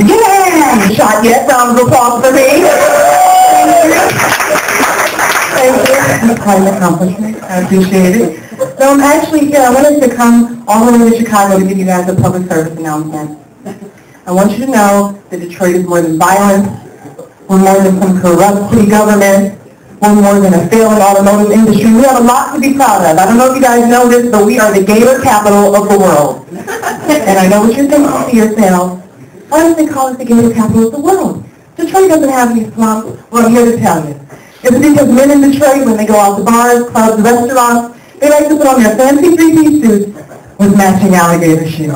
Again! Shot yet, round of applause for me. Thank you. Quite an accomplishment. I appreciate it. So I'm actually here. I wanted to come all the way to Chicago to give you guys a public service announcement. I want you to know that Detroit is more than violence. We're more than some corrupt city government. We're more than a failing automotive industry. We have a lot to be proud of. I don't know if you guys know this, but we are the gator capital of the world. And I know what you're thinking to yourself. Why do they call it the gator capital of the world? Detroit doesn't have any slums. Well, I'm here to tell you. It's because men in Detroit, when they go out to bars, clubs, restaurants, they like to put on their fancy three-piece suits with matching alligator shoes.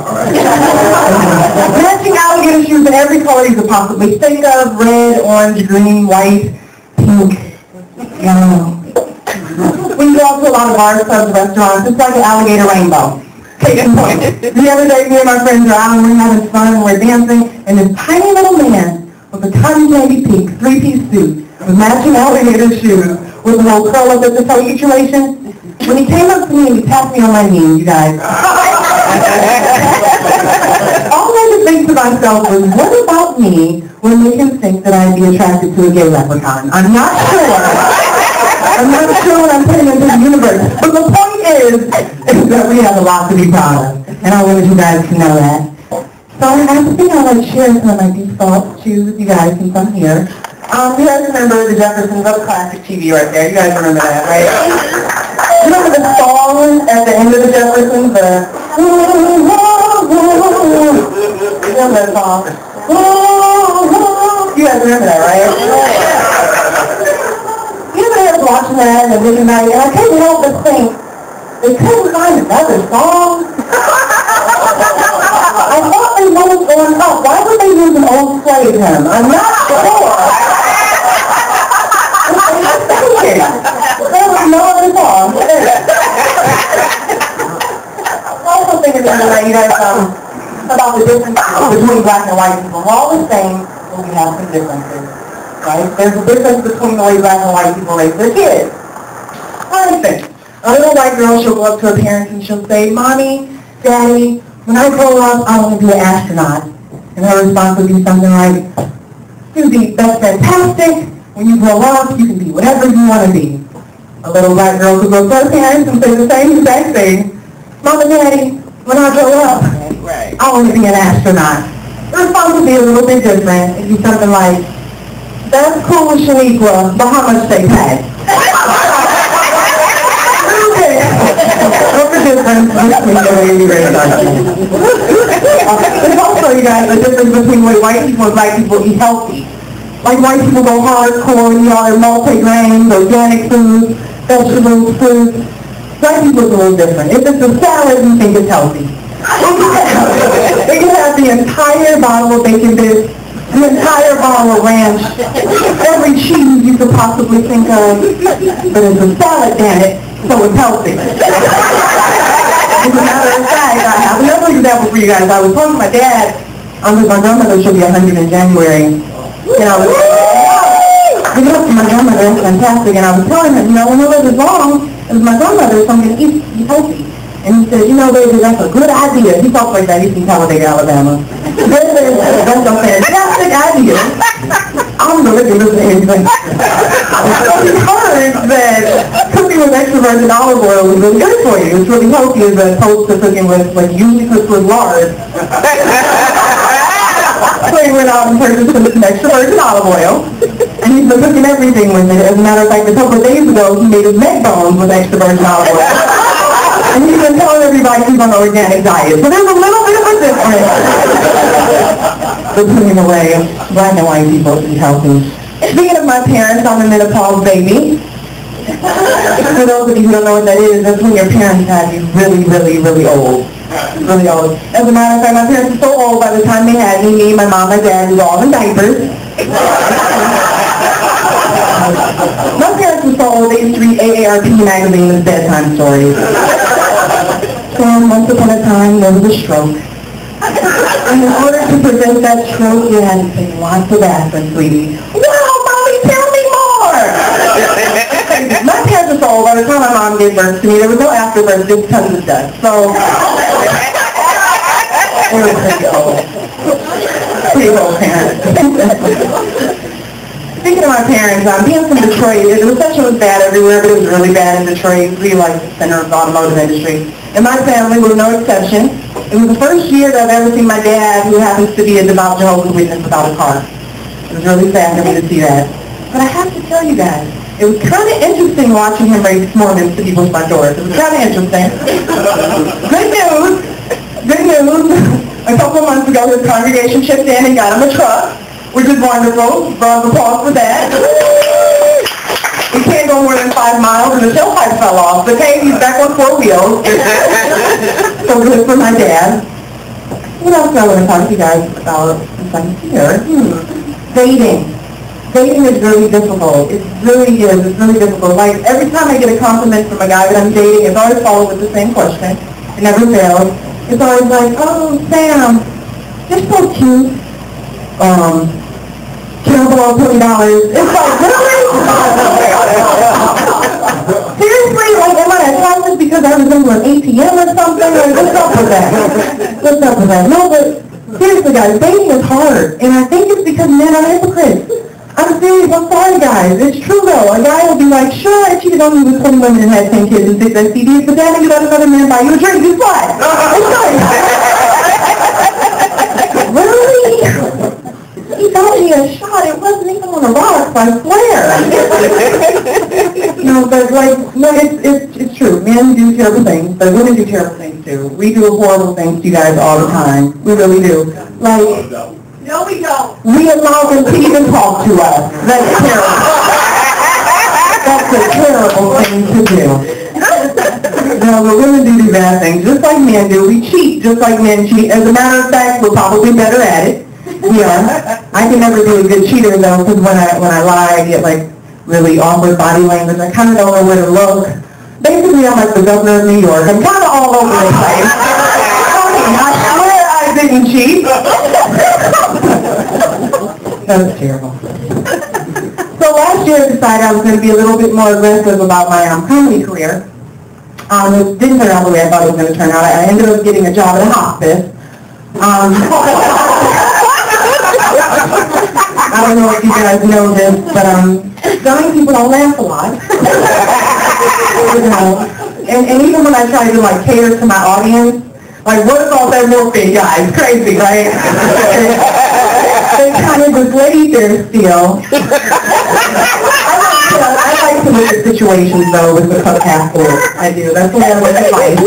Matching alligator shoes in every color you could possibly think of: red, orange, green, white, pink, yellow. When you go out to a lot of bars, clubs, restaurants, it's like an alligator rainbow. Case in point. The other day, me and my friends are out and we're having fun and we're dancing, and this tiny little man with a tiny baby pink three-piece suit with matching alligator shoes with a little curl up at the toe situation, when he came up to me and he tapped me on my knee, you guys. All I could think to myself was, what about me would make him think that I'd be attracted to a gay leprechaun? I'm not sure. I'm not sure what I'm putting into the universe. But the point is that we have a lot to be proud of. And I wanted you guys to know that. So I think I'd like to share some of my default shoes with you guys since I'm here. You guys remember the Jeffersons? That's classic TV right there. You guys remember that, right? You remember the song at the end of the Jeffersons? You remember that song? You guys remember that, right? You know, I was watching that and looking at it, and I couldn't help but think, they couldn't find another song. I thought they wanted going up. Why would they use an old slave hymn? I'm not sure. There was no other song. I also think at the end of the night, you guys, about the difference between black and white people. We're all the same, but we have some differences. Right? There's a difference between the way black and white people raise their kids. For instance, a little white girl, she'll go up to her parents and she'll say, Mommy, Daddy, when I grow up, I want to be an astronaut. And her response would be something like, Susie, that's fantastic. When you grow up, you can be whatever you want to be. A little black girl could go to her parents and say the same exact thing. Mama, Daddy, when I grow up, I want to be an astronaut. The response would be a little bit different. It'd be something like, that's cool, Shaniqua, but how much they pay? What's the difference between the way we raise our kids? There's also, you guys, the difference between the way white people and black people eat healthy. Like white people go hardcore, you know, they're multi-grains, organic foods, vegetables, fruits. Black people's a little different. If it's a salad, you think it's healthy. They can have the entire bottle of bacon bits, the entire bottle of ranch, every cheese you could possibly think of, but it's a salad, damn it, so it's healthy. As a matter of fact, I have another example for you guys. I was talking to my dad, because my grandmother should be 100 in January, and I was my grandmother is fantastic, and I was telling him, you know, when I live as long as my grandmother, so I'm going to eat healthy. And he said, you know, baby, that's a good idea. He talks like that. He's from Talladega, Alabama. That's a fantastic idea. I'm going to listen to anything. So he heard that cooking with extra virgin olive oil was really good for you. It's really healthy as opposed to cooking with, like, usually cooked with lard. So he went out and purchased some extra virgin olive oil. And he's been cooking everything with it. As a matter of fact, a couple of days ago, he made his neck bones with extra virgin olive oil. And he's been telling everybody he's on an organic diet. So there's a little bit of a difference between the way black and white people eat healthy. Speaking of my parents, I'm a menopause baby. For those of you who don't know what that is, that's when your parents had you really, really, really old. Really old. As a matter of fact, my parents were so old by the time they had me, my mom, my dad, we were all in diapers. My parents were so old, they used to read AARP magazine as bedtime stories. So once upon a time, there was a stroke. And in order to prevent that stroke, you had to take lots of aspirin, sweetie. Wow, Mommy, tell me more! My parents were so old, by the time my mom gave birth to me, there was no afterbirth, just tons of dust. So, they were pretty old. pretty old parents. Speaking of my parents, being from Detroit, the recession was bad everywhere, but it was really bad in Detroit. We like the center of the automotive industry. And my family was no exception. It was the first year that I've ever seen my dad, who happens to be a devout Jehovah's Witness, without a car. It was really sad for me to see that. But I have to tell you guys, it was kind of interesting watching him raise Mormons to people's front doors. It was kind of interesting. Good news. Good news. A couple of months ago, his congregation chipped in and got him a truck, which is wonderful. Round of applause for that. He can't go more than 5 miles, and the tailpipe fell off. But hey, he's back on 4 wheels. So good for my dad. What else do I want to talk to you guys about since I'm here? Dating. Dating is really difficult. It really is. It's really difficult. Like, every time I get a compliment from a guy that I'm dating, it's always followed with the same question. It never fails. It's always like, oh, Sam, you're so cute. Can't below $20. It's like, really? Seriously? Like, am I attractive because I resemble an ATM or something? Like, what's up with that? What's up with that? No, but seriously, guys, dating is hard. And I think it's because men are hypocrites. I'm serious. I'm sorry, guys. It's true, though. A guy will be like, sure, I cheated on you with 20 women and had 10 kids and 6 STDs, but then you let another man buy you a drink. Guess what? It's like, really? He got me a shot. It wasn't even on the rocks, I swear. No, but like, no, it's true. Men do terrible things, but women do terrible things too. We do horrible things to you guys all the time. We really do. Like, no, we don't. We allow them to even talk to us. That's terrible. That's a terrible thing to do. No, but women do bad things, just like men do. We cheat, just like men cheat. As a matter of fact, we're probably better at it. Yeah. I can never be a good cheater, though, because when I lie, I get, like, really awkward body language. I kind of don't know where to look. Basically, I'm like the governor of New York. I'm kind of all over the place. I swear I didn't cheat. That was terrible. So last year I decided I was going to be a little bit more aggressive about my comedy career. It didn't turn out the way I thought it was going to turn out. I ended up getting a job at a hospice. I don't know if you guys know this, but dying people don't laugh a lot. You know, and even when I try to like cater to my audience, like what is all that morphine, guys? Crazy, right? They kind of just lay there still. I like to look at situations though with the cup half full. I do. That's what I look at life.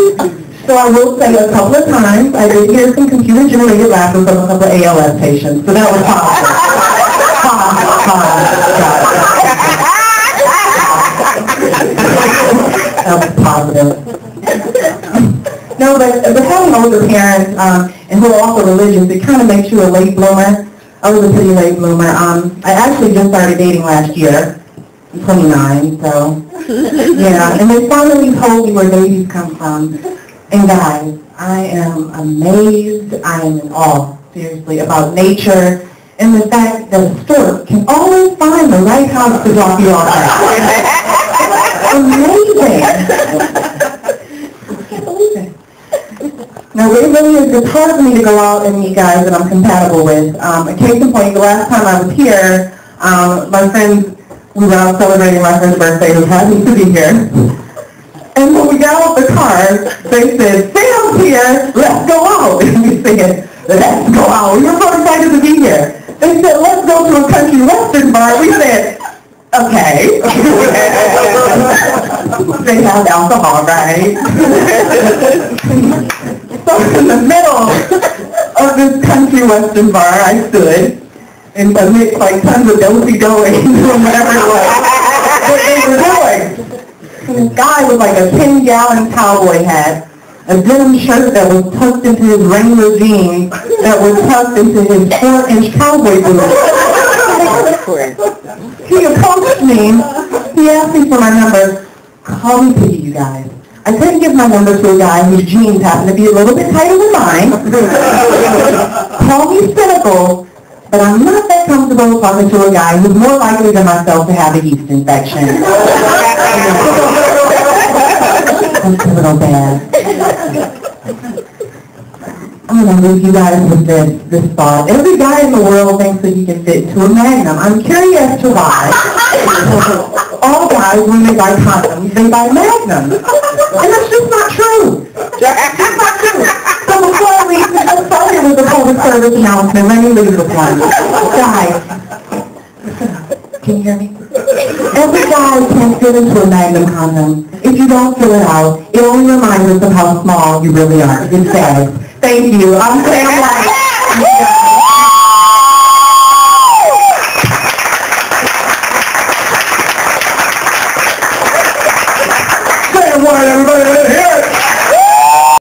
So I will say a couple of times I did hear some computer-generated laughter from a couple of ALS patients, so that was positive. That was positive. No, but having older parents and who are also religious, it kind of makes you a late bloomer. I was a pretty late bloomer. I actually just started dating last year. I'm 29, so yeah. And they finally told me where babies come from. And guys, I am amazed, I am in awe, seriously, about nature and the fact that a stork can always find the right house to drop you off at. Amazing. I can't believe it. Now, it really is, it's hard for me to go out and meet guys that I'm compatible with. A case in point, the last time I was here, my friends, we were out celebrating my friend's birthday, who happened to be here. And when we got off the car, they said, Sam's here, let's go out. And we said, let's go out. We were so excited to be here. They said, let's go to a country western bar. We said, okay. They have alcohol, right? So in the middle of this country western bar, I stood and amidst like tons of do-si-do and whatever it was, what they were doing. This guy with like a 10-gallon cowboy hat, a denim shirt that was tucked into his Wrangler jeans, that was tucked into his 4-inch cowboy boots. He approached me, he asked me for my number. Call me pity, you guys. I couldn't give my number to a guy whose jeans happened to be a little bit tighter than mine. Call me cynical, but I'm not that comfortable talking to a guy who's more likely than myself to have a yeast infection. That's a little bad. I'm going to leave you guys with this thought. Every guy in the world thinks that he can fit into a magnum. I'm curious to why. All guys, when they buy condoms, they buy magnums. And that's just not true. It's not true. So before I leave, I'm sorry with the public service announcement. Let me leave with one. Guys, listen up. Can you hear me? Every guy can't fit into a magnum condom. If you don't fill it out, it only reminds us of how small you really are. It's sad. Thank you. I'm Sam White.